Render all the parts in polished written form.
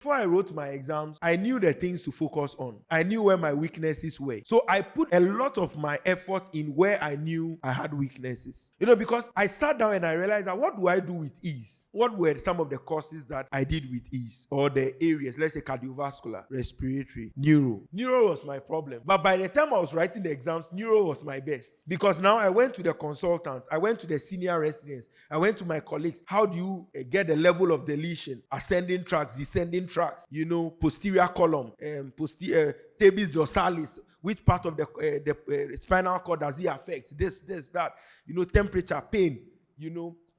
Before I wrote my exams, I knew the things to focus on. I knew where my weaknesses were. So I put a lot of my effort in where I knew I had weaknesses. Because I sat down and I realized that what do I do with ease? What were some of the courses that I did with ease? Or the areas, let's say cardiovascular, respiratory, neuro. Neuro was my problem. But by the time I was writing the exams, neuro was my best. Because now I went to the consultants, I went to the senior residents, I went to my colleagues. How do you get the level of deletion? Ascending tracks, descending tracks, posterior column, tabes dorsalis, which part of the spinal cord does it affect? This, that, temperature, pain,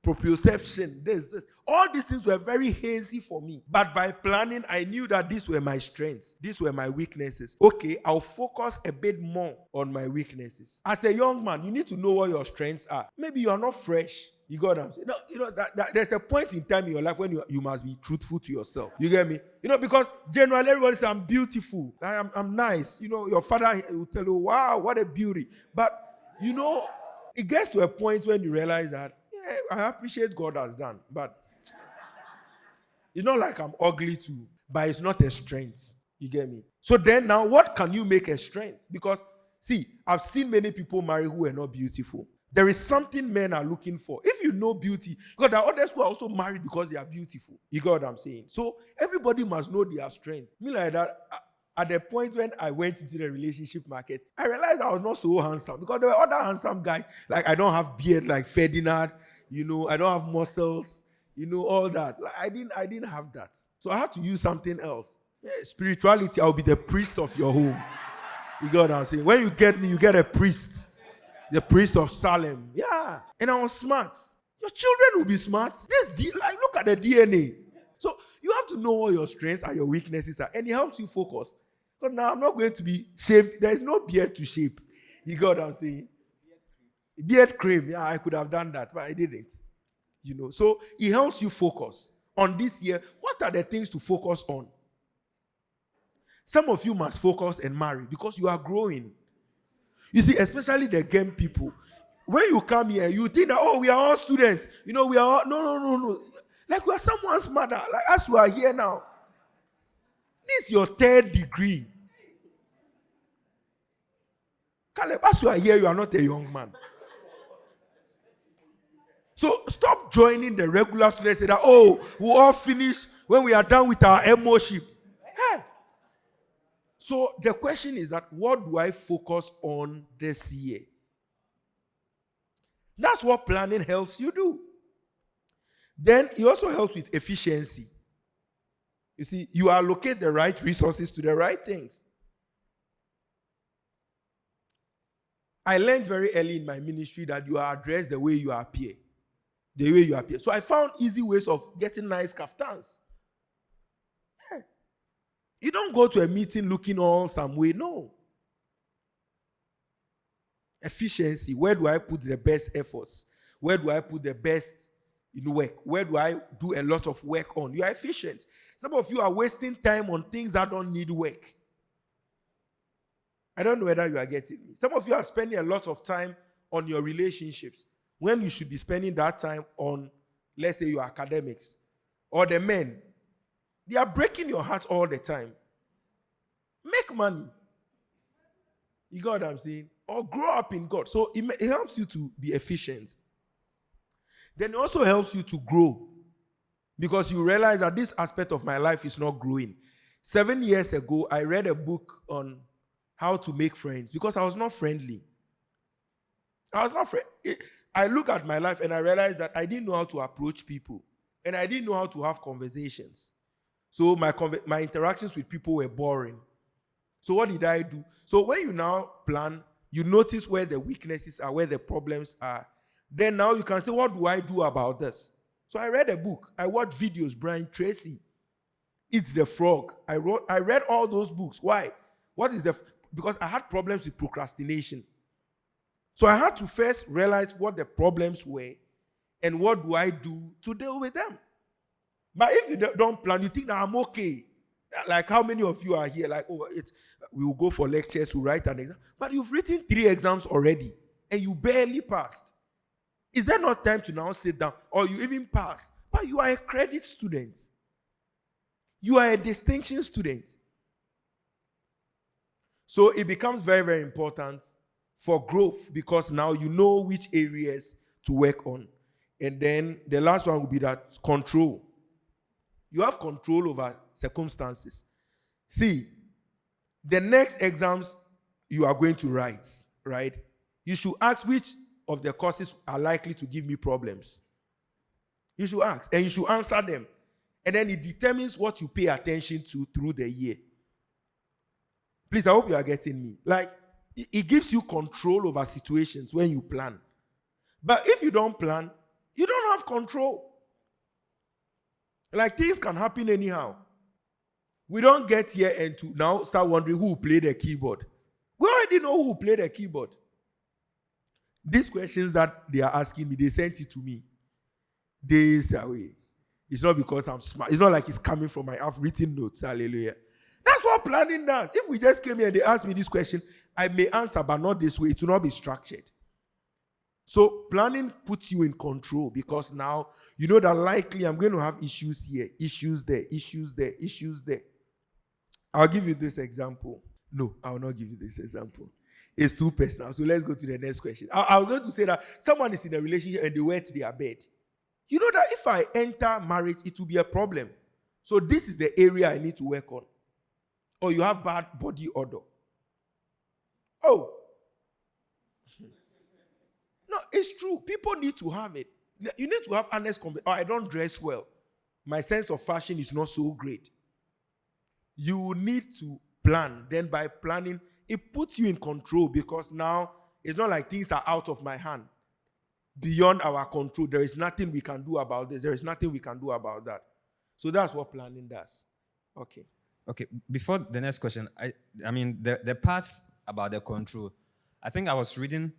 proprioception, this. All these things were very hazy for me. But by planning, I knew that these were my strengths. These were my weaknesses. Okay, I'll focus a bit more on my weaknesses. As a young man, you need to know what your strengths are. Maybe you are not fresh. You got what I'm saying? There's a point in time in your life when you must be truthful to yourself. You get me? Because generally everybody says, I'm beautiful. I'm nice. Your father will tell you, wow, what a beauty. But, it gets to a point when you realize that, yeah, I appreciate God has done. But it's not like I'm ugly too. But it's not a strength. You get me? So then now, what can you make a strength? Because, see, I've seen many people marry who are not beautiful. There is something men are looking for. If you know beauty, because there are others who are also married because they are beautiful. You got what I'm saying? So everybody must know their strength. Me like that, at the point when I went into the relationship market, I realized I was not so handsome because there were other handsome guys. Like I don't have beard like Ferdinand, I don't have muscles, all that. Like, I didn't have that. So I had to use something else. Yeah, spirituality, I'll be the priest of your home. You got what I'm saying? When you get me, you get a priest. The priest of Salem. Yeah. And I was smart. Your children will be smart. Look at the DNA. So you have to know what your strengths and your weaknesses are. And it helps you focus. Because now I'm not going to be shaved. There is no beard to shape. You got what I'm saying? Beard cream. Yeah, I could have done that, but I didn't. So it helps you focus. On this year, what are the things to focus on? Some of you must focus and marry because you are growing. You see, especially the game people. When you come here, you think that, we are all students. We are all... No. Like we are someone's mother. Like as we are here now. This is your 3rd degree. Caleb, as you are here, you are not a young man. So stop joining the regular students and say that, we'll all finish when we are done with our emoship. Hey. So the question is that, what do I focus on this year? That's what planning helps you do. Then it also helps with efficiency. You see, you allocate the right resources to the right things. I learned very early in my ministry that you are addressed the way you appear. The way you appear. So I found easy ways of getting nice kaftans. You don't go to a meeting looking all some way. No. Efficiency. Where do I put the best efforts? Where do I put the best work? Where do I do a lot of work on? You are efficient. Some of you are wasting time on things that don't need work. I don't know whether you are getting me. Some of you are spending a lot of time on your relationships when you should be spending that time on, let's say, your academics. Or the men. They are breaking your heart all the time. Make money. You got what I'm saying? Or grow up in God. So it helps you to be efficient. Then it also helps you to grow. Because you realize that this aspect of my life is not growing. 7 years ago, I read a book on how to make friends. Because I was not friendly. I look at my life and I realized that I didn't know how to approach people. And I didn't know how to have conversations. So my interactions with people were boring. So what did I do? So when you now plan, you notice where the weaknesses are, where the problems are. Then now you can say, what do I do about this? So I read a book. I watched videos. Brian Tracy, It's the Frog. I read all those books. Why? Because I had problems with procrastination. So I had to first realize what the problems were and what do I do to deal with them. But if you don't plan, you think that I'm okay. Like how many of you are here? Like, we will go for lectures, we'll write an exam. But you've written 3 exams already and you barely passed. Is there not time to now sit down? Or you even pass? But you are a credit student. You are a distinction student. So it becomes very, very important for growth because now you know which areas to work on. And then the last one will be that control. You have control over circumstances. See, the next exams you are going to write, right? You should ask which of the courses are likely to give me problems. You should ask, and you should answer them. And then it determines what you pay attention to through the year. Please, I hope you are getting me. Like, it gives you control over situations when you plan. But if you don't plan, you don't have control. Like, things can happen anyhow. We don't get here and to now start wondering who will play the keyboard. We already know who will play the keyboard. These questions that they are asking me, they sent it to me days away. It's not because I'm smart. It's not like it's coming from my written notes. Hallelujah. That's what planning does. If we just came here and they asked me this question, I may answer, but not this way. It will not be structured. So planning puts you in control because now you know that likely I'm going to have issues here, issues there, issues there, issues there. I'll give you this example. No, I will not give you this example. It's too personal. So let's go to the next question. I was going to say that someone is in a relationship and they wet their bed. You know that if I enter marriage, it will be a problem. So this is the area I need to work on. Or you have bad body odor. Oh. No, it's true. People need to have it. You need to have honest conversation. Oh, I don't dress well. My sense of fashion is not so great. You need to plan. Then by planning, it puts you in control because now it's not like things are out of my hand. Beyond our control. There is nothing we can do about this. There is nothing we can do about that. So that's what planning does. Okay. Okay, before the next question, I mean, the parts about the control, I think I was reading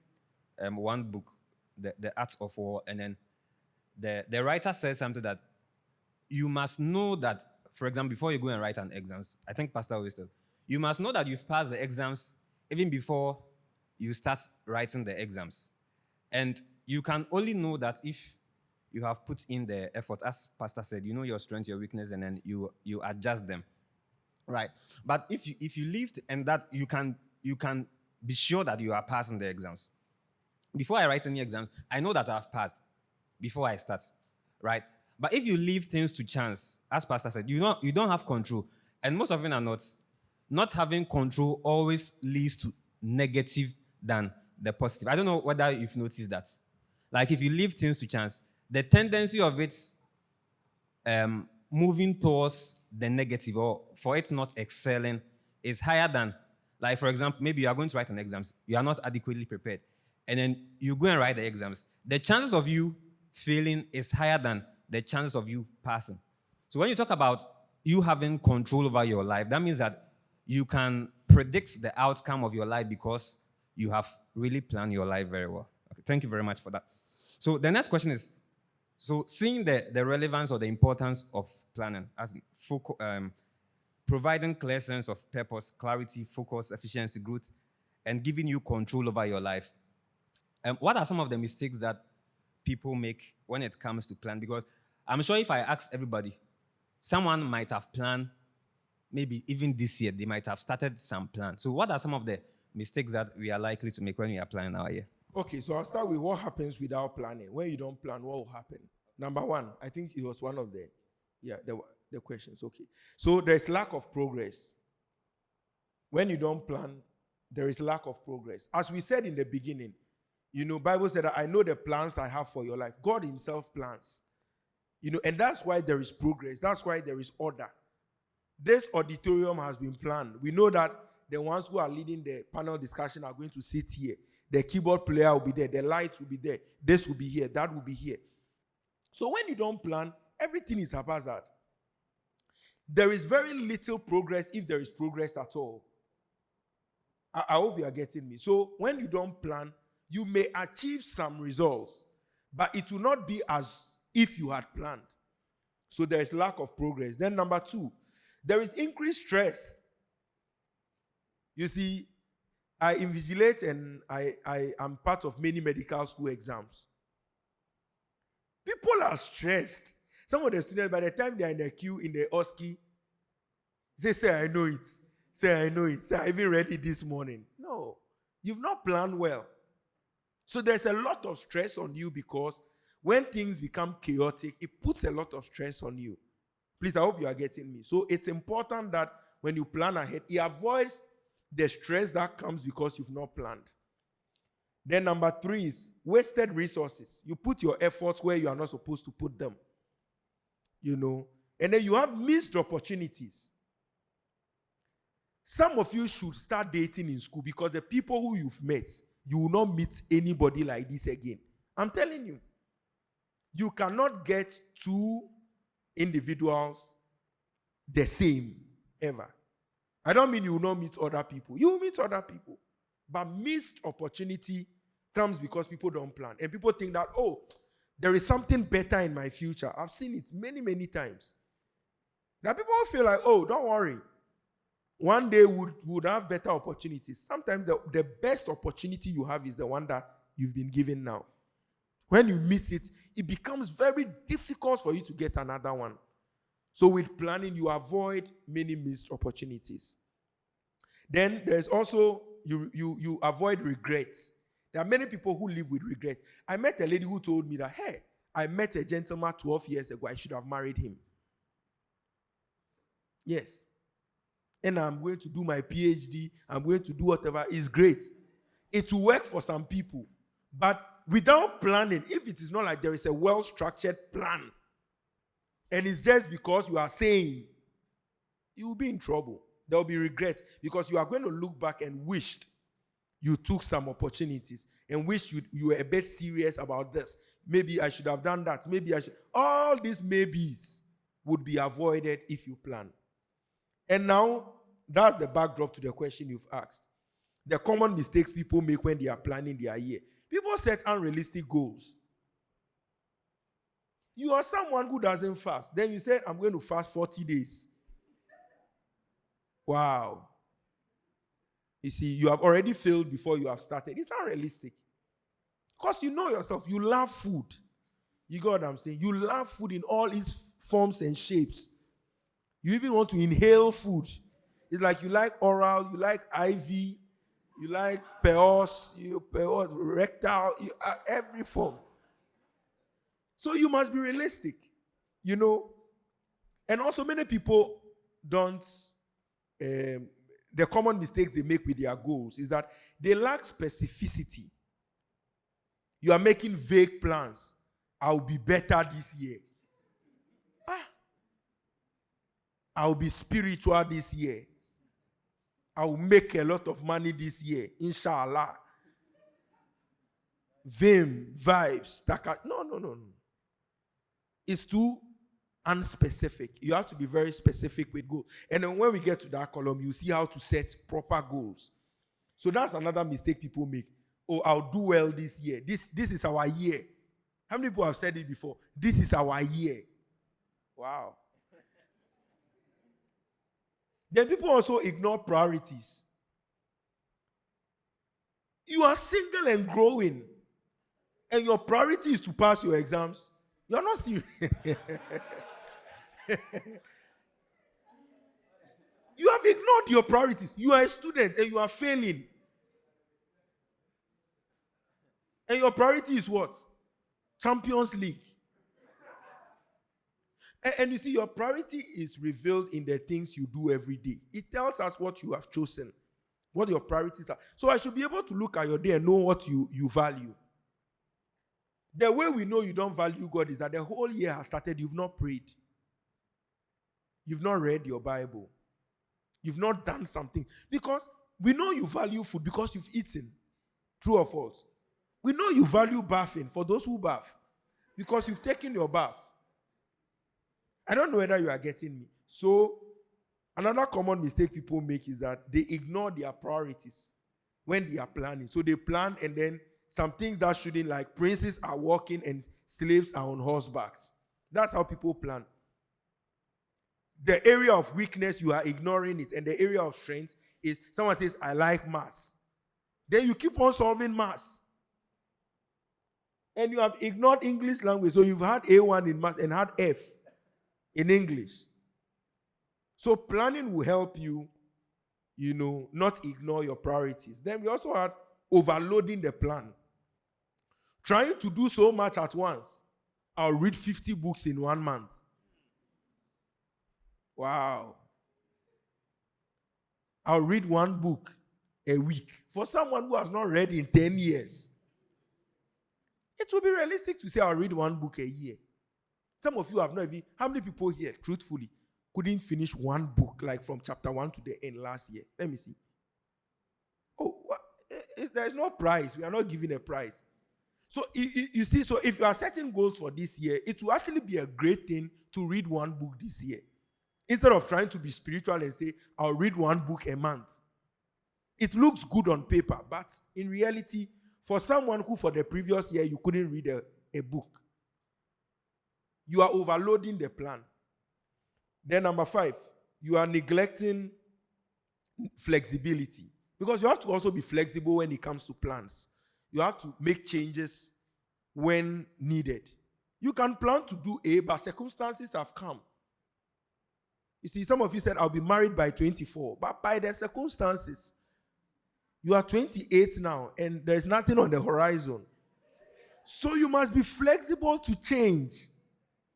one book, The Art of War, and then the writer says something that you must know that, for example, before you go and write an exams, I think Pastor always said, you must know that you've passed the exams even before you start writing the exams. And you can only know that if you have put in the effort. As Pastor said, you know your strength, your weakness, and then you adjust them. Right. But if you lived and that you can be sure that you are passing the exams. Before I write any exams, I know that I've passed before I start. Right? But if you leave things to chance, as Pastor said, you don't have control. And most of them are not having control always leads to negative than the positive. I don't know whether you've noticed that. Like if you leave things to chance, the tendency of it moving towards the negative or for it not excelling is higher than, like for example, maybe you are going to write an exam, you are not adequately prepared, and then you go and write the exams. The chances of you failing is higher than the chances of you passing. So when you talk about you having control over your life, that means that you can predict the outcome of your life because you have really planned your life very well. Okay, thank you very much for that. So the next question is, so seeing the relevance or the importance of planning as providing clear sense of purpose, clarity, focus, efficiency, growth, and giving you control over your life. What are some of the mistakes that people make when it comes to plan? Because I'm sure if I ask everybody, someone might have planned, maybe even this year, they might have started some plan. So what are some of the mistakes that we are likely to make when we are planning our year? Okay, so I'll start with what happens without planning. When you don't plan, what will happen? Number one, I think it was one of the questions. Okay, so there's lack of progress. When you don't plan, there is lack of progress. As we said in the beginning, Bible said that I know the plans I have for your life. God himself plans. And that's why there is progress. That's why there is order. This auditorium has been planned. We know that the ones who are leading the panel discussion are going to sit here. The keyboard player will be there. The lights will be there. This will be here. That will be here. So when you don't plan, everything is haphazard. There is very little progress if there is progress at all. I hope you are getting me. So when you don't plan, you may achieve some results, but it will not be as if you had planned. So there is lack of progress. Then number two, there is increased stress. You see, I invigilate and I am part of many medical school exams. People are stressed. Some of the students, by the time they are in the queue in the OSCE, Say, I know it. Say, I know it. Say, I even read it this morning. No. You've not planned well. So there's a lot of stress on you because when things become chaotic, it puts a lot of stress on you. Please, I hope you are getting me. So it's important that when you plan ahead, it avoids the stress that comes because you've not planned. Then number 3 is wasted resources. You put your efforts where you are not supposed to put them. And then you have missed opportunities. Some of you should start dating in school because the people who you've met, you will not meet anybody like this again. I'm telling you. You cannot get 2 individuals the same ever. I don't mean you will not meet other people. You will meet other people. But missed opportunity comes because people don't plan. And people think that, there is something better in my future. I've seen it many, many times. Now people feel like, don't worry. One day would have better opportunities. Sometimes the best opportunity you have is the one that you've been given now. When you miss it, it becomes very difficult for you to get another one. So with planning, you avoid many missed opportunities. Then there's also, you avoid regrets. There are many people who live with regret. I met a lady who told me that, hey, I met a gentleman 12 years ago. I should have married him. Yes. And I'm going to do my PhD. I'm going to do whatever. It's great. It will work for some people. But without planning, if it is not like there is a well-structured plan, and it's just because you are saying, you will be in trouble. There will be regret because you are going to look back and wish you took some opportunities and wish you were a bit serious about this. Maybe I should have done that. Maybe I should. All these maybes would be avoided if you plan. And now, that's the backdrop to the question you've asked. The common mistakes people make when they are planning their year. People set unrealistic goals. You are someone who doesn't fast. Then you say, I'm going to fast 40 days. Wow. You see, you have already failed before you have started. It's unrealistic. Because you know yourself, you love food. You got what I'm saying? You love food in all its forms and shapes. You even want to inhale food. It's like you like oral, you like IV, you like peos, rectal, every form. So you must be realistic, And also many people don't, the common mistakes they make with their goals is that they lack specificity. You are making vague plans. I'll be better this year. I'll be spiritual this year. I'll make a lot of money this year. Inshallah. Vim, vibes. No. It's too unspecific. You have to be very specific with goals. And then when we get to that column, you see how to set proper goals. So that's another mistake people make. I'll do well this year. This is our year. How many people have said it before? This is our year. Wow. Then people also ignore priorities. You are single and growing, and your priority is to pass your exams. You are not serious. You have ignored your priorities. You are a student and you are failing. And your priority is what? Champions League. And you see, your priority is revealed in the things you do every day. It tells us what you have chosen, what your priorities are. So I should be able to look at your day and know what you value. The way we know you don't value God is that the whole year has started, you've not prayed. You've not read your Bible. You've not done something. Because we know you value food because you've eaten. True or false? We know you value bathing for those who bath because you've taken your bath. I don't know whether you are getting me. So, another common mistake people make is that they ignore their priorities when they are planning. So they plan and then some things that shouldn't, like princes are walking and slaves are on horsebacks. That's how people plan. The area of weakness, you are ignoring it. And the area of strength is, someone says, I like maths. Then you keep on solving maths. And you have ignored English language. So you've had A1 in maths and had F in English. So planning will help you, not ignore your priorities. Then we also had overloading the plan. Trying to do so much at once. I'll read 50 books in 1 month. Wow. I'll read 1 book a week. For someone who has not read in 10 years, it will be realistic to say I'll read 1 book a year. Some of you have not even, how many people here, truthfully, couldn't finish 1 book, like from chapter 1 to the end last year? Let me see. Oh, what? There's no prize. We are not giving a prize. So you see, so if you are setting goals for this year, it will actually be a great thing to read 1 book this year. Instead of trying to be spiritual and say, I'll read 1 book a month. It looks good on paper, but in reality, for someone who for the previous year you couldn't read a book, you are overloading the plan. Then number 5, you are neglecting flexibility. Because you have to also be flexible when it comes to plans. You have to make changes when needed. You can plan to do A, but circumstances have come. You see, some of you said, I'll be married by 24. But by the circumstances, you are 28 now, and there's nothing on the horizon. So you must be flexible to change.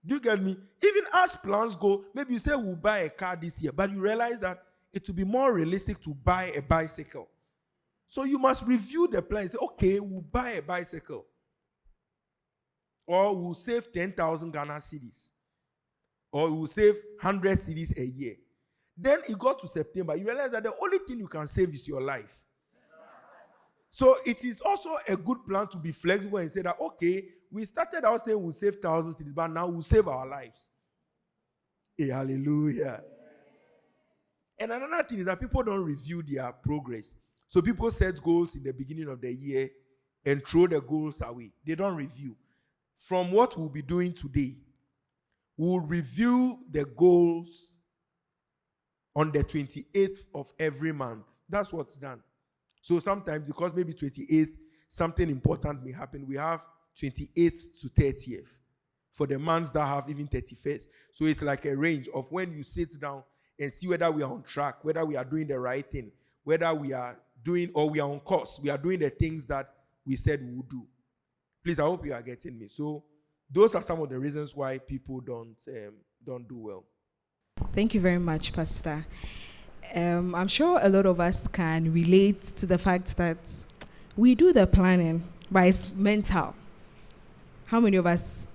Do you get me? Even as plans go, maybe you say we'll buy a car this year, but you realize that it will be more realistic to buy a bicycle. So you must review the plan and say, okay, we'll buy a bicycle. Or we'll save 10,000 Ghana cedis. Or we'll save 100 cedis a year. Then you got to September, you realize that the only thing you can save is your life. So it is also a good plan to be flexible and say that, okay, we started out saying we'll save 1,000 cedis, but now we'll save our lives. Hey, hallelujah. And another thing is that people don't review their progress. So people set goals in the beginning of the year and throw the goals away. They don't review. From what we'll be doing today, we'll review the goals on the 28th of every month. That's what's done. So sometimes, because maybe 28th, something important may happen, we have 28th to 30th for the months that have even 31st. So it's like a range of when you sit down and see whether we are on track, whether we are doing the right thing, whether we are doing or we are on course. We are doing the things that we said we would do. Please, I hope you are getting me. So those are some of the reasons why people don't do well. Thank you very much, Pastor. I'm sure a lot of us can relate to the fact that we do the planning, but it's mental. How many of us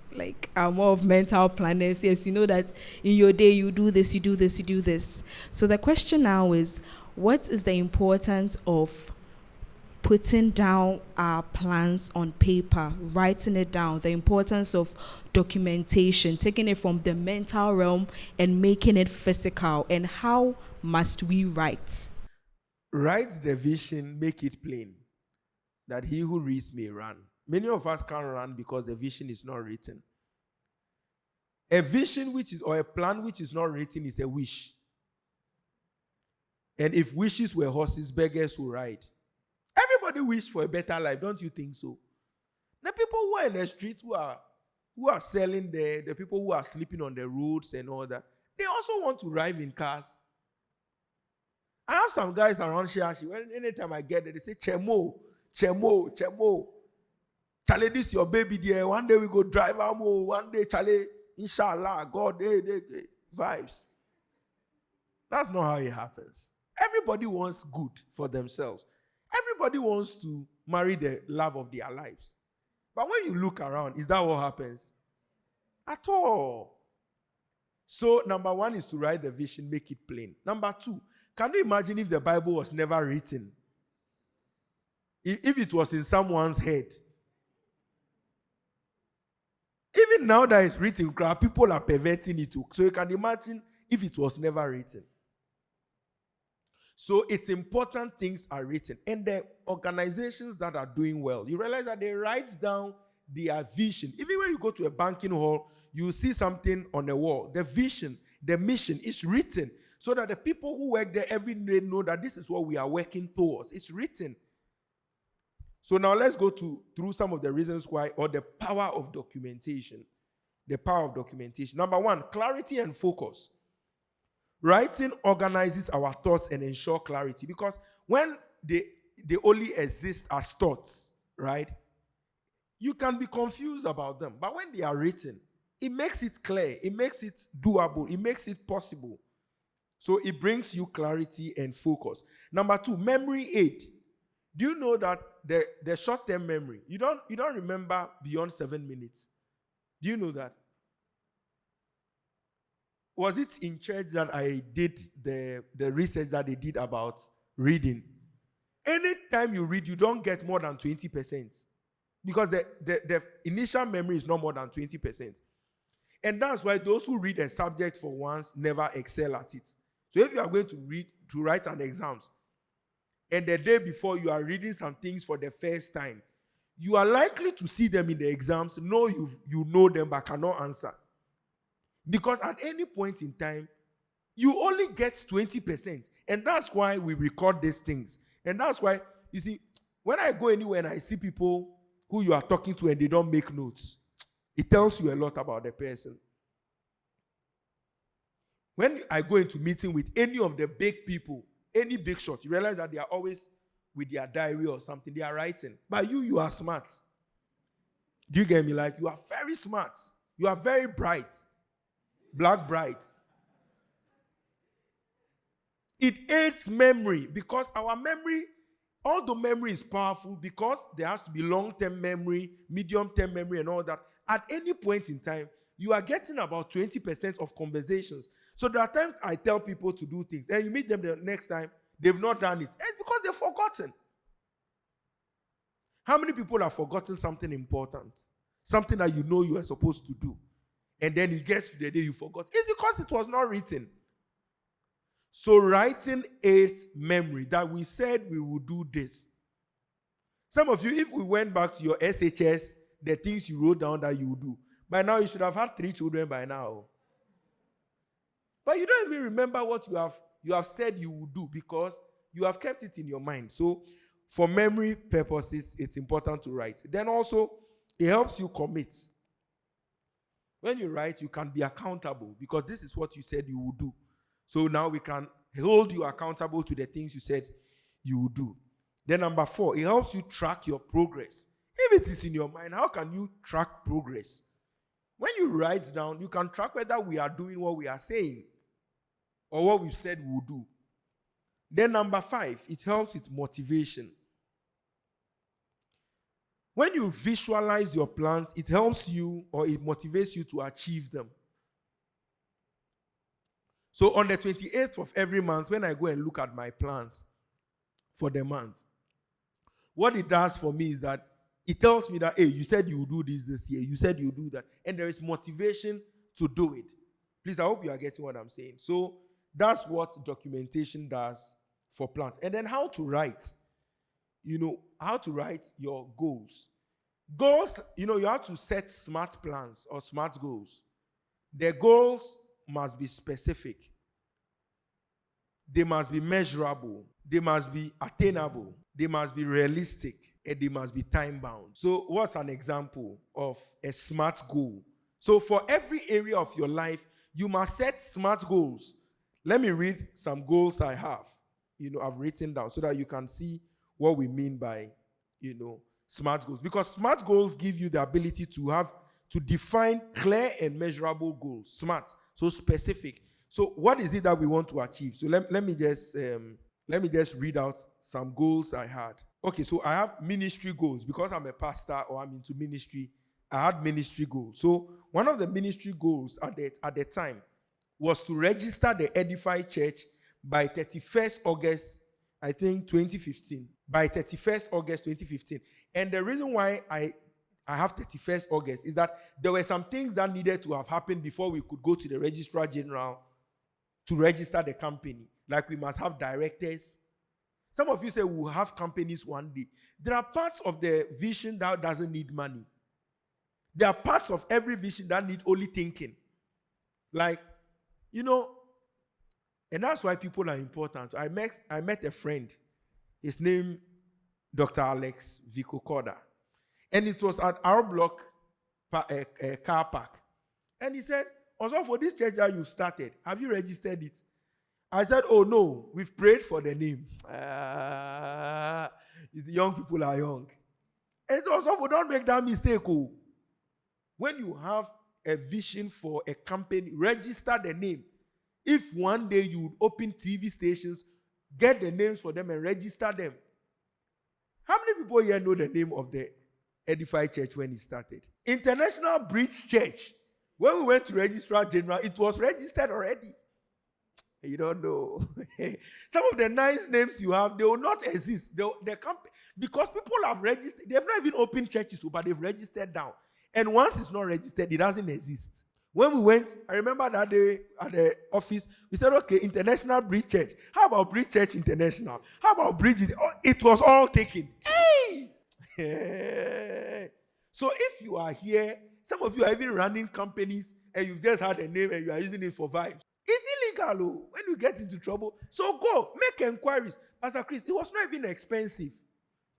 are more of mental planners? Yes, you know that in your day you do this, you do this, you do this. So the question now is, what is the importance of putting down our plans on paper, writing it down, the importance of documentation, taking it from the mental realm and making it physical, and how must we write? Write the vision, make it plain, that he who reads may run. Many of us can't run because the vision is not written. A vision or a plan which is not written is a wish. And if wishes were horses, beggars will ride. Everybody wishes for a better life, don't you think so? The people who are in the streets who are selling there, the people who are sleeping on the roads and all that, they also want to drive in cars. I have some guys around Shiashi. Anytime I get there, they say, Chemo, Chemo, Chemo. Charlie, this is your baby there. One day we go drive Amo. One day, Charlie, inshallah, God, they vibes. That's not how it happens. Everybody wants good for themselves. Everybody wants to marry the love of their lives. But when you look around, is that what happens? At all. So, number 1 is to write the vision, make it plain. Number 2, can you imagine if the Bible was never written? If it was in someone's head? Even now that it's written, people are perverting it too. So you can imagine if it was never written. So it's important things are written. And the organizations that are doing well, you realize that they write down their vision. Even when you go to a banking hall, you see something on the wall. The vision, the mission is written so that the people who work there every day know that this is what we are working towards. It's written. So now let's go through some of the reasons why, or the power of documentation. The power of documentation. Number 1, clarity and focus. Writing organizes our thoughts and ensure clarity, because when they only exist as thoughts, right? You can be confused about them. But when they are written, it makes it clear, it makes it doable, it makes it possible. So it brings you clarity and focus. Number 2, memory aid. Do you know that the short-term memory, you don't remember beyond 7 minutes? Do you know that? Was it in church that I did the research that they did about reading? Anytime you read, you don't get more than 20%. Because the initial memory is not more than 20%. And that's why those who read a subject for once never excel at it. So if you are going to write an exam, and the day before you are reading some things for the first time, you are likely to see them in the exams, know you know them but cannot answer. Because at any point in time, you only get 20%. And that's why we record these things. And that's why, you see, when I go anywhere and I see people who you are talking to and they don't make notes, it tells you a lot about the person. When I go into meeting with any of the big people, any big shot, you realize that they are always with their diary or something. They are writing. But you are smart. Do you get me? Like, you are very smart. You are very bright. Black bright. It aids memory, because our memory, although memory is powerful, because there has to be long-term memory, medium-term memory, and all that, at any point in time, you are getting about 20% of conversations. So there are times I tell people to do things, and you meet them the next time, they've not done it. It's because they've forgotten. How many people have forgotten something important? Something that you know you are supposed to do. And then it gets to the day you forgot. It's because it was not written. So writing aids memory, that we said we would do this. Some of you, if we went back to your SHS, the things you wrote down that you would do, by now you should have had 3 children by now. But you don't even remember what you have said you would do, because you have kept it in your mind. So for memory purposes, it's important to write. Then also, it helps you commit. When you write, you can be accountable, because this is what you said you would do. So now we can hold you accountable to the things you said you would do. Then number 4, it helps you track your progress. If it is in your mind, how can you track progress? When you write down, you can track whether we are doing what we are saying or what we've said we'll do. Then number 5, it helps with motivation. When you visualize your plans, it helps you, or it motivates you to achieve them. So on the 28th of every month, when I go and look at my plans for the month, what it does for me is that it tells me that, hey, you said you would do this year, you said you would do that, and there is motivation to do it. Please, I hope you are getting what I'm saying. So that's what documentation does for plans. And then how to write. How to write your goals. Goals, you have to set smart plans or smart goals. The goals must be specific. They must be measurable. They must be attainable. They must be realistic. And they must be time-bound. So what's an example of a smart goal? So for every area of your life, you must set smart goals. Let me read some goals I have. I've written down so that you can see what we mean by, smart goals. Because smart goals give you the ability to define clear and measurable goals. Smart, so specific. So what is it that we want to achieve? So let me just read out some goals I had. Okay, so I have ministry goals. Because I'm a pastor or I'm into ministry, I had ministry goals. So one of the ministry goals at the time was to register the Edify Church by 31st August, I think 2015. By 31st August 2015. And the reason why I have 31st August is that there were some things that needed to have happened before we could go to the Registrar General to register the company. Like we must have directors. Some of you say we'll have companies one day. There are parts of the vision that doesn't need money. There are parts of every vision that need only thinking. Like, and that's why people are important. I met a friend. His name, Dr. Alex Vico-Corda. And it was at our block car park. And he said, also for this church that you started, have you registered it? I said, oh no, we've prayed for the name. The young people are young. And also, don't make that mistake. Oh. When you have a vision for a company, register the name. If one day you open TV stations, get the names for them and register them. How many people here know the name of the Edify Church when it started? International Bridge Church. When we went to Registrar General, it was registered already. You don't know. Some of the nice names you have, they will not exist. Because people have registered. They have not even opened churches, but they've registered down. And once it's not registered, it doesn't exist. When we went, I remember that day at the office, we said, okay, International Bridge Church. How about Bridge Church International? How about Bridge? It was all taken. Hey! So if you are here, some of you are even running companies and you've just had a name and you are using it for vibes. It's illegal when you get into trouble. So go, make inquiries. Pastor Chris, it was not even expensive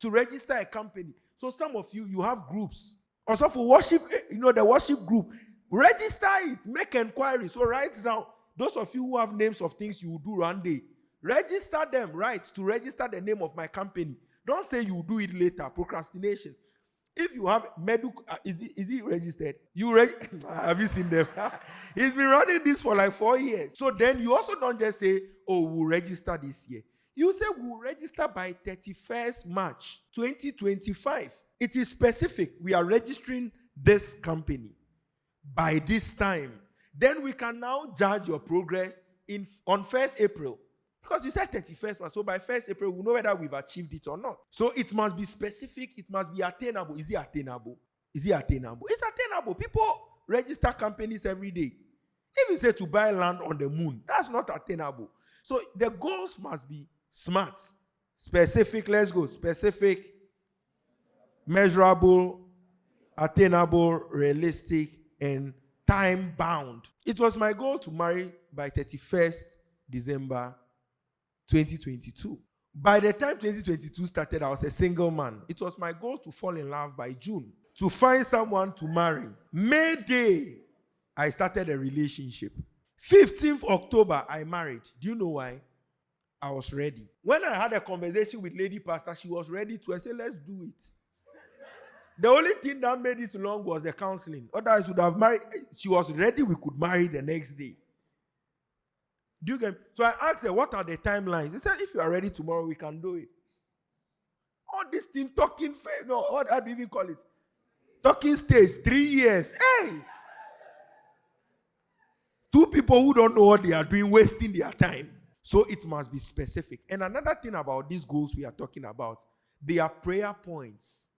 to register a company. So some of you, you have groups. Also for worship, the worship group. Register it, make inquiries. So write down. Those of you who have names of things you will do one day, register them, right, to register the name of my company. Don't say you will do it later, procrastination. If you have medical, is it registered? Have you seen them? He's been running this for like 4 years. So then you also don't just say, oh, we'll register this year. You say we'll register by 31st March 2025. It is specific. We are registering this company by this time. Then we can now judge your progress on 1st April. Because you said 31st March, so by 1st April, we'll know whether we've achieved it or not. So it must be specific, it must be attainable. Is it attainable? Is it attainable? It's attainable. People register companies every day. If you say to buy land on the moon, that's not attainable. So the goals must be smart, specific, let's go, specific, measurable, attainable, realistic, and time-bound. It was my goal to marry by 31st December 2022. By the time 2022 started, I was a single man. It was my goal to fall in love by June, to find someone to marry. May Day, I started a relationship. 15th October, I married. Do you know why? I was ready. When I had a conversation with Lady Pastor, she was ready to. I said, let's do it. The only thing that made it long was the counseling. Otherwise, I would have married. She was ready. We could marry the next day. Do you get me? So I asked her, what are the timelines? She said, if you are ready tomorrow, we can do it. All this thing, talking, no, how do you even call it? Talking stage, 3 years. Hey! 2 people who don't know what they are doing, wasting their time. So it must be specific. And another thing about these goals we are talking about, they are prayer points.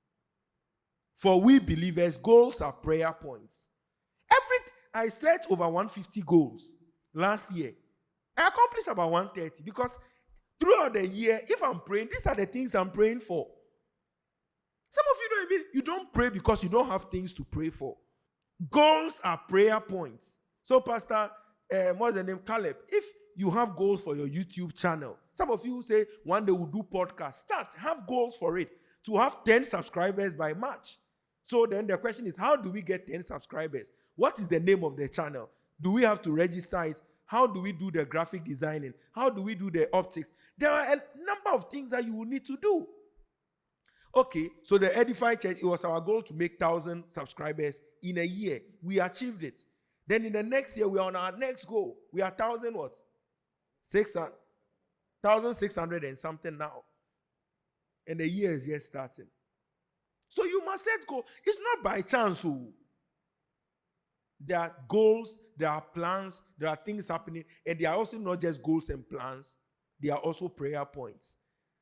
For we believers, goals are prayer points. I set over 150 goals last year. I accomplished about 130 because throughout the year, if I'm praying, these are the things I'm praying for. Some of you don't pray because you don't have things to pray for. Goals are prayer points. So Pastor, what's the name? Caleb, if you have goals for your YouTube channel, some of you say one day we'll do podcast. Have goals for it. To have 10 subscribers by March. So then the question is, how do we get 10 subscribers? What is the name of the channel? Do we have to register it? How do we do the graphic designing? How do we do the optics? There are a number of things that you will need to do. Okay, so the Edify Church, it was our goal to make 1,000 subscribers in a year. We achieved it. Then in the next year, we are on our next goal. We are 1,000 what? 1,600 and something now. And the year is just starting. So you must set goals. It's not by chance. There are goals, there are plans, there are things happening, and they are also not just goals and plans, they are also prayer points.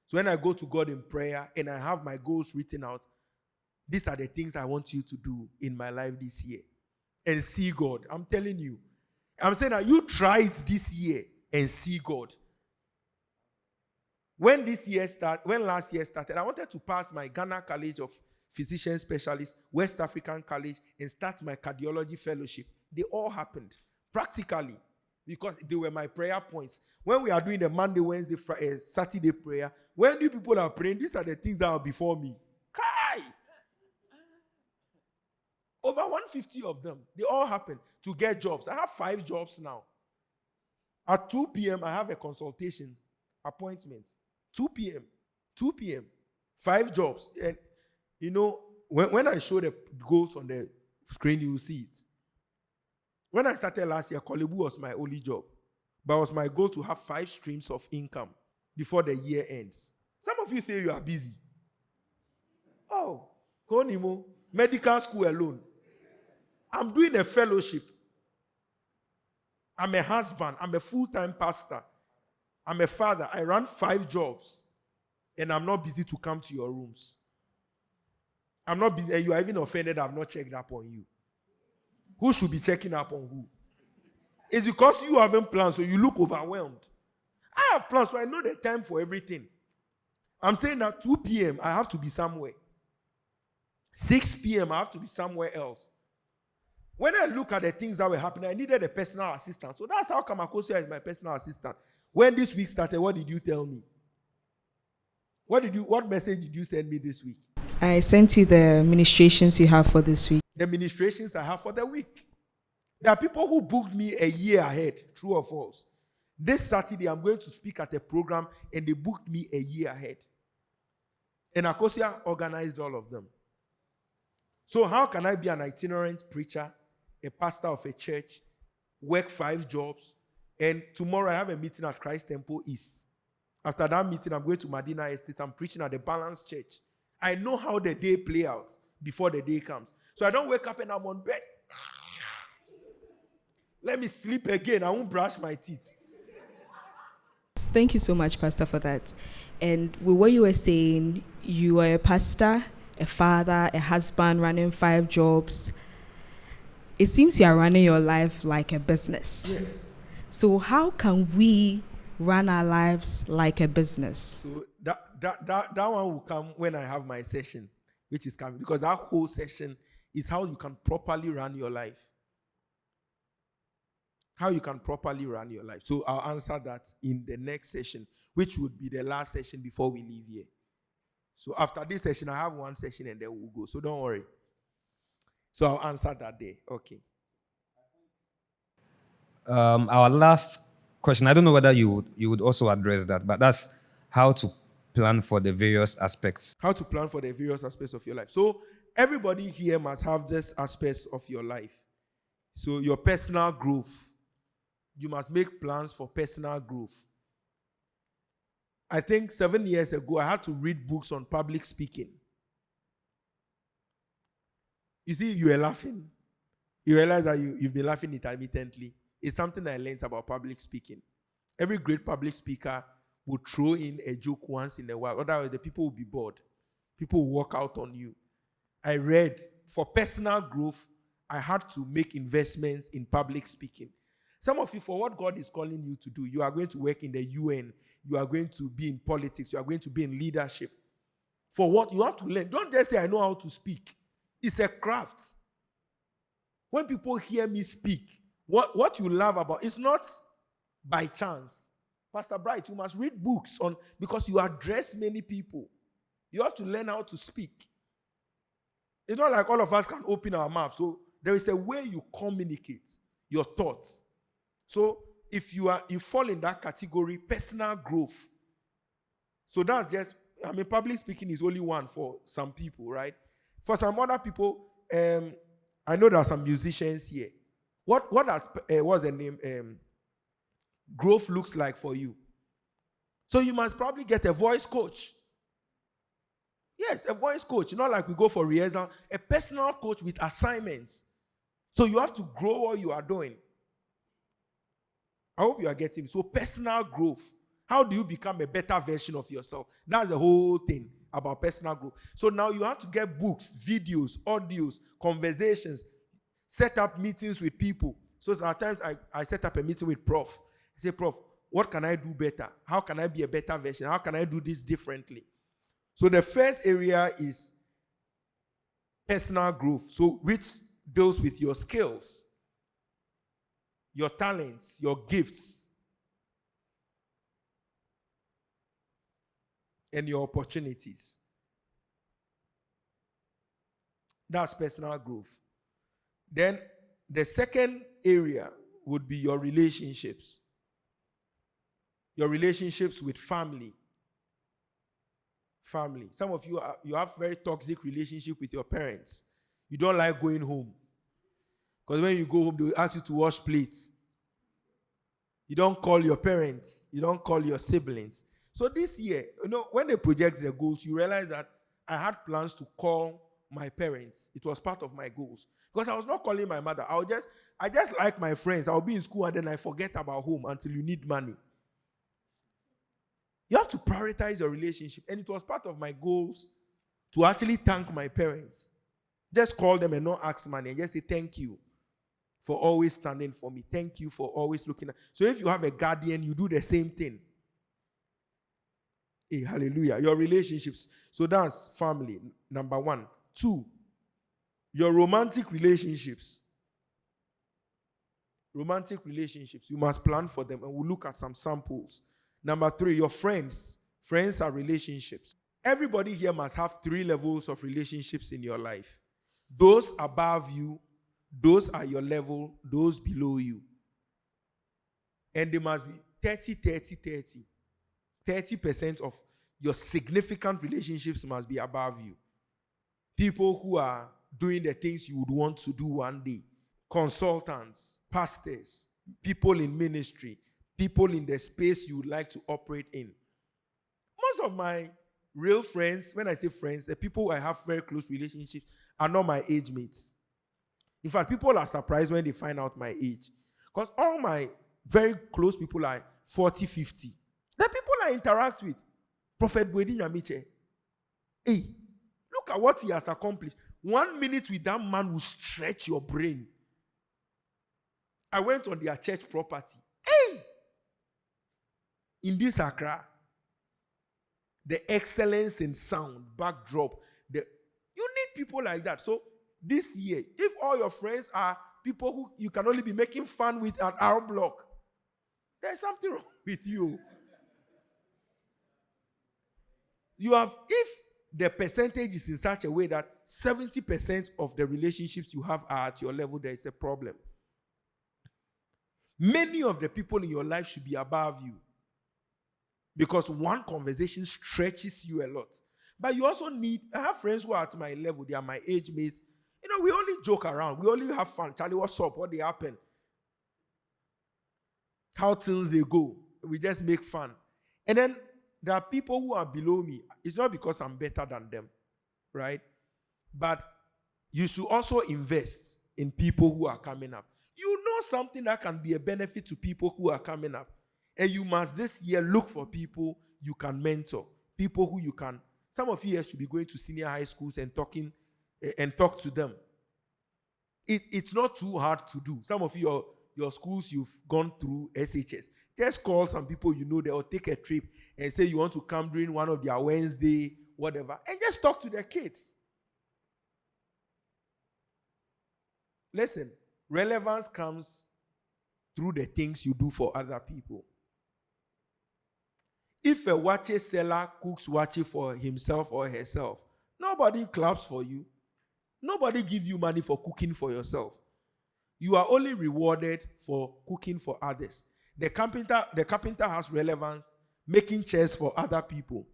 So when I go to God in prayer and I have my goals written out, these are the things I want you to do in my life this year. And see God. I'm telling you. I'm saying that you try it this year and see God. When last year started, I wanted to pass my Ghana College of Physician Specialist, West African College, and start my cardiology fellowship. They all happened practically because they were my prayer points. When we are doing the Monday, Wednesday, Friday, Saturday prayer, when you people are praying, these are the things that are before me. Kai! Over 150 of them, they all happened to get jobs. I have 5 jobs now. At 2 p.m., I have a consultation appointment. 2 p.m. 2 p.m. 5 jobs. And when I show the goals on the screen, you will see it. When I started last year, Kolebu was my only job. But it was my goal to have 5 streams of income before the year ends. Some of you say you are busy. Oh, Konimo, medical school alone. I'm doing a fellowship. I'm a husband. I'm a full-time pastor. I'm a father. I run 5 jobs. And I'm not busy to come to your rooms. I'm not busy. And you are even offended I've not checked up on you. Who should be checking up on who? It's because you haven't planned, so you look overwhelmed. I have plans, so I know the time for everything. I'm saying that 2 p.m., I have to be somewhere. 6 p.m., I have to be somewhere else. When I look at the things that were happening, I needed a personal assistant. So that's how Kamakosia is my personal assistant. When this week started, what did you tell me? What message did you send me this week? I sent you the ministrations you have for this week. The ministrations I have for the week. There are people who booked me a year ahead, true or false. This Saturday, I'm going to speak at a program, and they booked me a year ahead. And Akosia organized all of them. So how can I be an itinerant preacher, a pastor of a church, work 5 jobs, and tomorrow I have a meeting at Christ Temple East. After that meeting, I'm going to Medina Estate. I'm preaching at the Balanced Church. I know how the day play out before the day comes. So I don't wake up and I'm on bed. Let me sleep again. I won't brush my teeth. Thank you so much, Pastor, for that. And with what you were saying, you are a pastor, a father, a husband, running 5 jobs. It seems you are running your life like a business. Yes. So how can we run our lives like a business? So that one will come when I have my session, which is coming. Because that whole session is how you can properly run your life. How you can properly run your life. So I'll answer that in the next session, which would be the last session before we leave here. So after this session, I have one session and then we'll go. So don't worry. So I'll answer that day. Okay. Our last question, I don't know whether you would also address that, but that's how to plan for the various aspects. How to plan for the various aspects of your life. So everybody here must have this aspects of your life. So your personal growth. You must make plans for personal growth. I think 7 years ago, I had to read books on public speaking. You see, you are laughing. You realize that you've been laughing intermittently. It's something I learned about public speaking. Every great public speaker will throw in a joke once in a while. Otherwise, the people will be bored. People will walk out on you. I read, for personal growth, I had to make investments in public speaking. Some of you, for what God is calling you to do, you are going to work in the UN. You are going to be in politics. You are going to be in leadership. For what? You have to learn. Don't just say, I know how to speak. It's a craft. When people hear me speak, what you love about, it's not by chance. Pastor Bright, you must read books on, because you address many people. You have to learn how to speak. It's not like all of us can open our mouth. So there is a way you communicate your thoughts. So if you fall in that category, personal growth. So that's just, public speaking is only one for some people, right? For some other people, I know there are some musicians here. What's the name? Growth looks like for you. So you must probably get a voice coach. Yes, a voice coach. Not like we go for rehearsal. A personal coach with assignments. So you have to grow what you are doing. I hope you are getting it. So personal growth. How do you become a better version of yourself? That's the whole thing about personal growth. So now you have to get books, videos, audios, conversations, set up meetings with people. So sometimes I set up a meeting with Prof. I say, Prof, what can I do better? How can I be a better version? How can I do this differently? So the first area is personal growth. So which deals with your skills, your talents, your gifts, and your opportunities. That's personal growth. Then the second area would be your relationships. Your relationships with family. Family. Some of you you have very toxic relationship with your parents. You don't like going home. Because when you go home, they will ask you to wash plates. You don't call your parents. You don't call your siblings. So this year, when they project their goals, you realize that I had plans to call my parents. It was part of my goals. Because I was not calling my mother. I just like my friends. I'll be in school and then I forget about home until you need money. You have to prioritize your relationship. And it was part of my goals to actually thank my parents. Just call them and not ask money. And just say thank you for always standing for me. Thank you for always looking at. So if you have a guardian, you do the same thing. Hey, hallelujah. Your relationships. So that's family, number 1. 2, your romantic relationships. Romantic relationships. You must plan for them. And we'll look at some samples. Number 3, your friends. Friends are relationships. Everybody here must have 3 levels of relationships in your life. Those above you, those are your level, those below you. And they must be 30, 30, 30. 30% of your significant relationships must be above you. People who are doing the things you would want to do one day. Consultants, pastors, people in ministry, people in the space you would like to operate in. Most of my real friends, when I say friends, the people I have very close relationships are not my age mates. In fact, people are surprised when they find out my age. Because all my very close people are 40, 50. The people I interact with, Prophet Gwedi Nyamiche, hey, look at what he has accomplished. 1 minute with that man will stretch your brain. I went on their church property. Hey! In this Accra, the excellence in sound, backdrop, you need people like that. So this year, if all your friends are people who you can only be making fun with at our block, there's something wrong with you. If the percentage is in such a way that 70% of the relationships you have are at your level, there is a problem. Many of the people in your life should be above you. Because one conversation stretches you a lot. But you also I have friends who are at my level, they are my age mates. We only joke around. We only have fun. Charlie, what's up? What they happen? How things they go. We just make fun. And then there are people who are below me. It's not because I'm better than them, right? But you should also invest in people who are coming up. You know something that can be a benefit to people who are coming up. And you must this year look for people you can mentor. People who you can. Some of you here should be going to senior high schools and talk to them. It's not too hard to do. Some of your schools you've gone through SHS. Just call some people you know, they will take a trip and say you want to come during one of their Wednesday, whatever, and just talk to their kids. Listen, relevance comes through the things you do for other people. If a wache seller cooks wache for himself or herself, nobody claps for you. Nobody gives you money for cooking for yourself. You are only rewarded for cooking for others. The carpenter has relevance, making chairs for other people.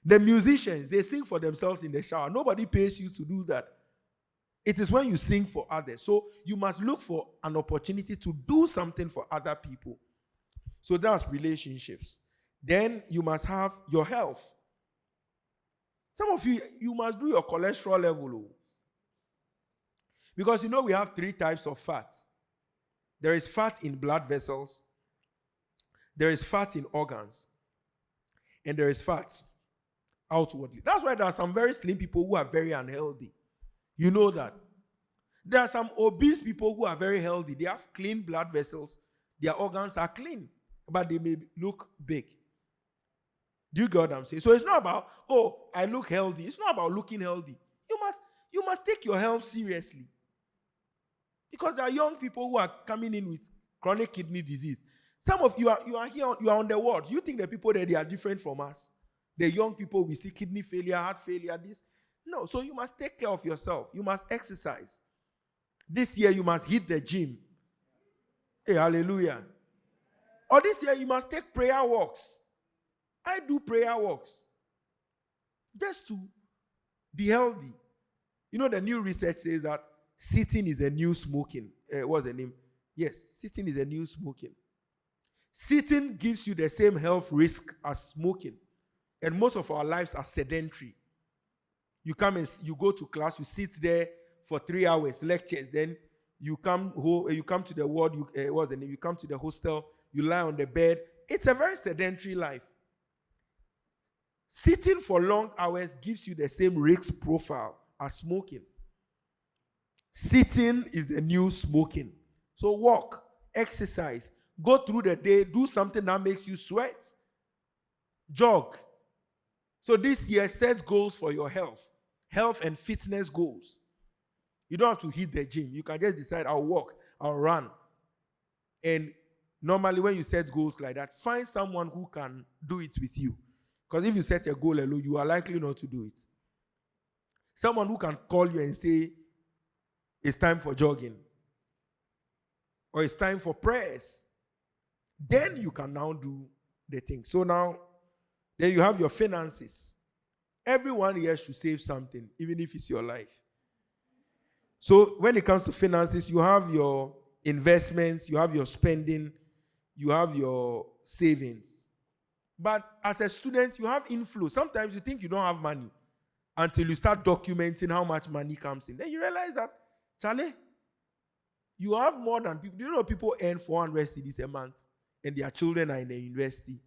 The musicians, they sing for themselves in the shower. Nobody pays you to do that. It is when you sing for others. So you must look for an opportunity to do something for other people. So that's relationships. Then you must have your health. Some of you must do your cholesterol level. Because we have 3 types of fats. There is fat in blood vessels. There is fat in organs. And there is fat outwardly. That's why there are some very slim people who are very unhealthy. You know that. There are some obese people who are very healthy. They have clean blood vessels. Their organs are clean. But they may look big. Do you get what I'm saying? So it's not about, I look healthy. It's not about looking healthy. You must take your health seriously. Because there are young people who are coming in with chronic kidney disease. Some of you are here, you are on the ward. You think the people there, they are different from us? The young people, we see kidney failure, heart failure, this. No, so you must take care of yourself. You must exercise. This year, you must hit the gym. Hey, hallelujah. Or this year, you must take prayer walks. I do prayer walks just to be healthy. You know, the new research says that sitting is a new smoking. What's the name? Yes, sitting is a new smoking. Sitting gives you the same health risk as smoking. And most of our lives are sedentary. You come and you go to class, you sit there for 3 hours, lectures, then you come home, you come to the ward, what's the name? You come to the hostel, you lie on the bed. It's a very sedentary life. Sitting for long hours gives you the same risk profile as smoking. Sitting is the new smoking. So walk, exercise, go through the day, do something that makes you sweat. Jog. So this year, set goals for your health and fitness goals. You don't have to hit the gym. You can just decide, I'll walk, I'll run. And normally when you set goals like that, find someone who can do it with you. Because if you set a goal alone, you are likely not to do it. Someone who can call you and say, it's time for jogging. Or it's time for prayers. Then you can now do the thing. So now, then you have your finances. Everyone here should save something, even if it's your life. So when it comes to finances, you have your investments, you have your spending, you have your savings. But as a student, you have inflow. Sometimes you think you don't have money until you start documenting how much money comes in. Then you realize that, Charlie, you have more than people. Do you know people earn 400 cedis a month and their children are in the university?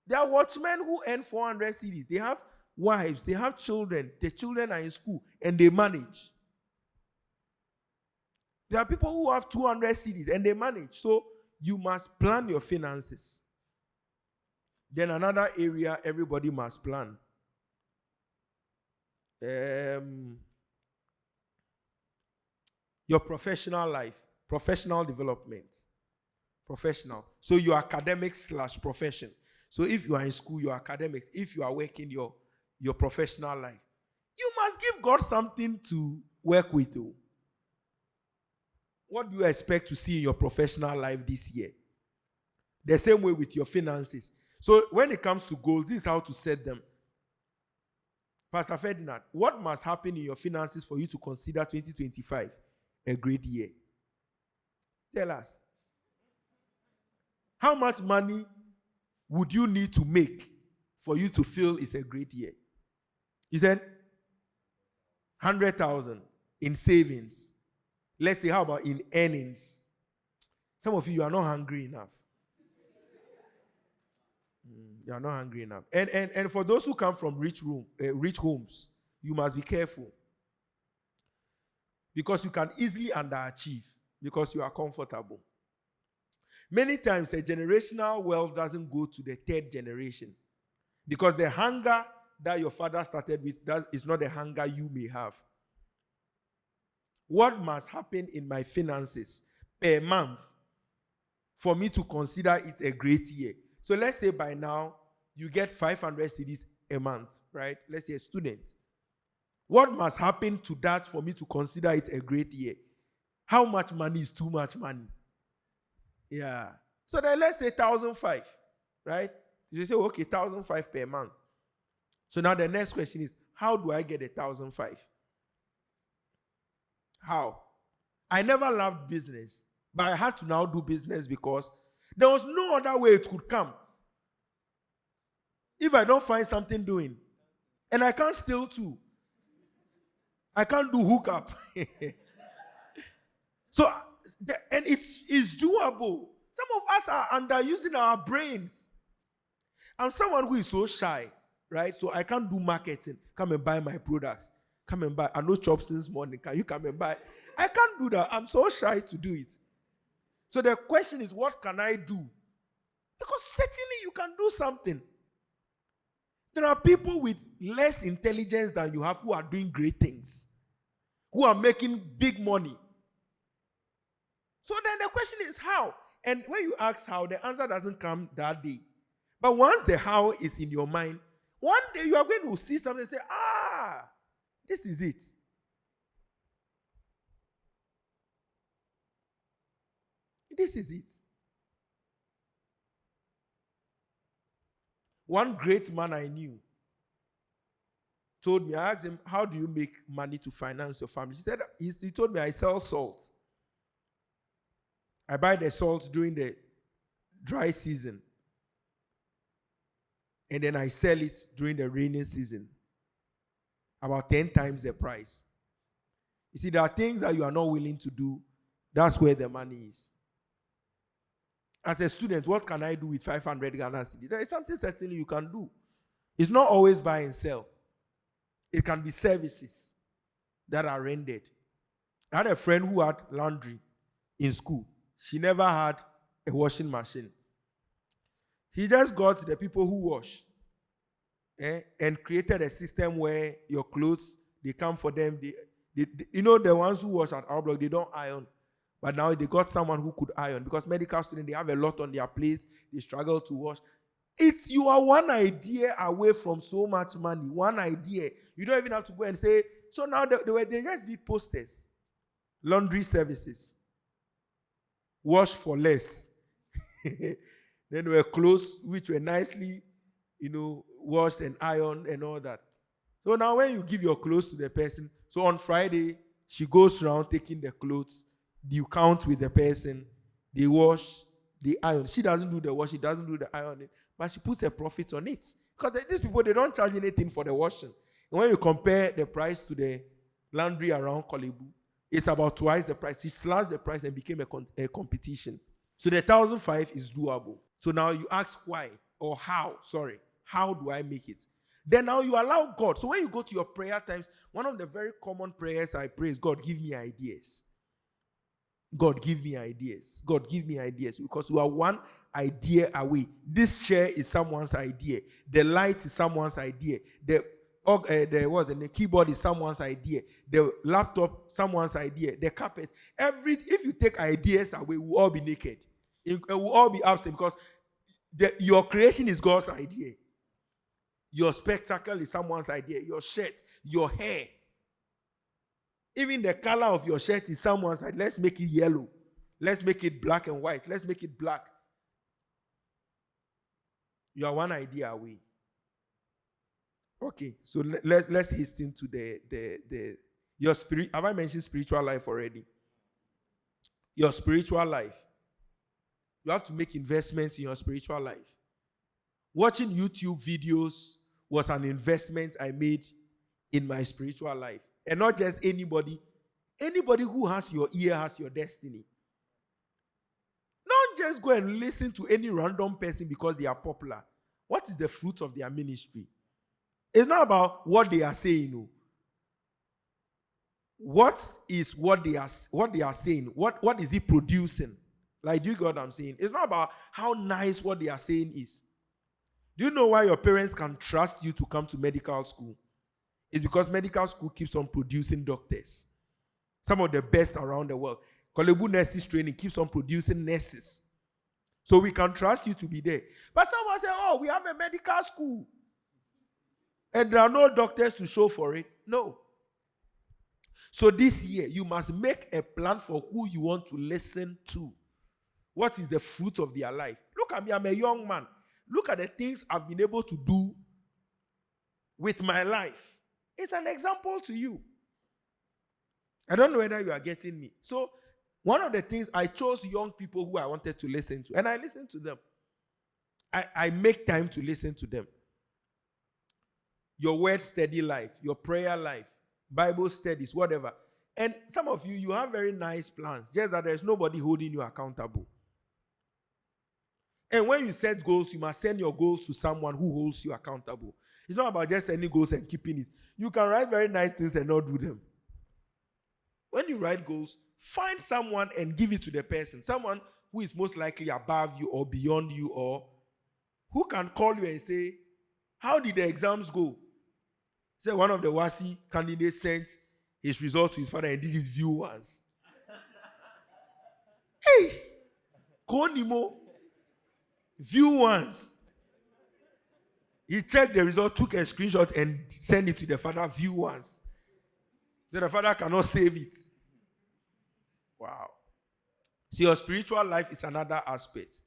There are watchmen who earn 400 cedis. They have wives, they have children. The children are in school and they manage. There are people who have 200 cedis and they manage. So you must plan your finances. Then another area everybody must plan. Your professional life, professional development. Professional. So your academics/profession. So if you are in school, your academics. If you are working, your professional life. You must give God something to work with. Too. What do you expect to see in your professional life this year? The same way with your finances. So when it comes to goals, this is how to set them. Pastor Ferdinand, what must happen in your finances for you to consider 2025 a great year? Tell us. How much money would you need to make for you to feel it's a great year? You said 100,000 in savings. Let's say, how about in earnings? Some of you are not hungry enough. You are not hungry enough. And for those who come from rich homes, you must be careful. Because you can easily underachieve because you are comfortable. Many times, a generational wealth doesn't go to the third generation. Because the hunger that your father started with is not the hunger you may have. What must happen in my finances per month for me to consider it a great year? So let's say by now, you get 500 cedis a month, right? Let's say a student. What must happen to that for me to consider it a great year? How much money is too much money? Yeah. So then let's say 1,500, right? You say, okay, 1,500 per month. So now the next question is, how do I get 1,500? How? I never loved business, but I had to now do business because there was no other way it could come. If I don't find something doing, and I can't steal too. I can't do hookup. So, and it's doable. Some of us are underusing our brains. I'm someone who is so shy, right? So I can't do marketing. Come and buy my products. Come and buy. I know chop since morning. Can you come and buy? I can't do that. I'm so shy to do it. So the question is, what can I do? Because certainly you can do something. There are people with less intelligence than you have who are doing great things, who are making big money. So then the question is how? And when you ask how, the answer doesn't come that day. But once the how is in your mind, one day you are going to see something and say, this is it. This is it. One great man I knew told me, I asked him, how do you make money to finance your family? He told me, I sell salt. I buy the salt during the dry season. And then I sell it during the rainy season. About 10 times the price. You see, there are things that you are not willing to do. That's where the money is. As a student, what can I do with 500 Ghana cedis? There is something certainly you can do. It's not always buy and sell. It can be services that are rendered. I had a friend who had laundry in school. She never had a washing machine. He just got the people who wash and created a system where your clothes, they come for them. You know, the ones who wash at our block, they don't iron. But now they got someone who could iron. Because medical students, they have a lot on their plates. They struggle to wash. You are one idea away from so much money. One idea. You don't even have to go and say, so now they just did posters. Laundry services. Wash for less. Then there were clothes which were nicely, washed and ironed and all that. So now when you give your clothes to the person, so on Friday, she goes around taking the clothes, you count with the person, they wash, they iron. She doesn't do the wash, she doesn't do the ironing, but she puts a profit on it. Because these people, they don't charge anything for the washing. And when you compare the price to the laundry around Kolebu, it's about twice the price. She slashed the price and became a competition. So the 1,005 is doable. So now you ask why or how, how do I make it? Then now you allow God. So when you go to your prayer times, one of the very common prayers I pray is, God, give me ideas. God, give me ideas. God, give me ideas. Because you are one idea away. This chair is someone's idea. The light is someone's idea. The keyboard is someone's idea. The laptop, someone's idea. The carpet. If you take ideas away, we'll all be naked. It will all be absent because your creation is God's idea. Your spectacle is someone's idea. Your shirt, your hair. Even the color of your shirt is someone's idea. Let's make it yellow. Let's make it black and white. Let's make it black. You are one idea away. Okay, so let's hasten to your spirit. Have I mentioned spiritual life already? Your spiritual life. You have to make investments in your spiritual life. Watching YouTube videos was an investment I made in my spiritual life. And not just anybody. Anybody who has your ear has your destiny. Don't just go and listen to any random person because they are popular. What is the fruit of their ministry? It's not about what they are saying. No. What is what they are saying? What is it producing? Like, do you get what I'm saying? It's not about how nice what they are saying is. Do you know why your parents can trust you to come to medical school? It's because medical school keeps on producing doctors. Some of the best around the world. Kolebu nurses training keeps on producing nurses. So we can trust you to be there. But someone say, oh, we have a medical school. And there are no doctors to show for it. No. So this year, you must make a plan for who you want to listen to. What is the fruit of their life? Look at me, I'm a young man. Look at the things I've been able to do with my life. It's an example to you. I don't know whether you are getting me. So, one of the things, I chose young people who I wanted to listen to. And I listened to them. I make time to listen to them. Your word study life, your prayer life, Bible studies, whatever. And some of you have very nice plans. Just that there's nobody holding you accountable. And when you set goals, you must send your goals to someone who holds you accountable. It's not about just sending goals and keeping it. You can write very nice things and not do them. When you write goals, find someone and give it to the person. Someone who is most likely above you or beyond you, or who can call you and say, how did the exams go? Say one of the WASI candidates sent his result to his father and did his view once. Hey! Konimo. View once. He checked the result, took a screenshot, and sent it to the father. View once. So the father cannot save it. Wow. So your spiritual life is another aspect.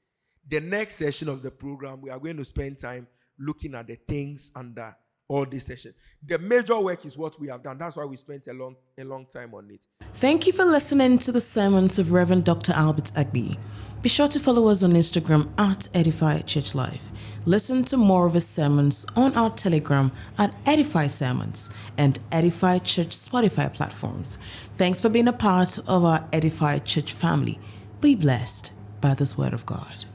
The next session of the program, we are going to spend time looking at the things under all this session. The major work is what we have done. That's why we spent a long time on it. Thank you for listening to the sermons of Reverend Dr. Albert Agbi. Be sure to follow us on Instagram at Edify Church Life. Listen to more of his sermons on our Telegram at Edify Sermons and Edify Church Spotify platforms. Thanks for being a part of our Edify Church family. Be blessed by this word of God.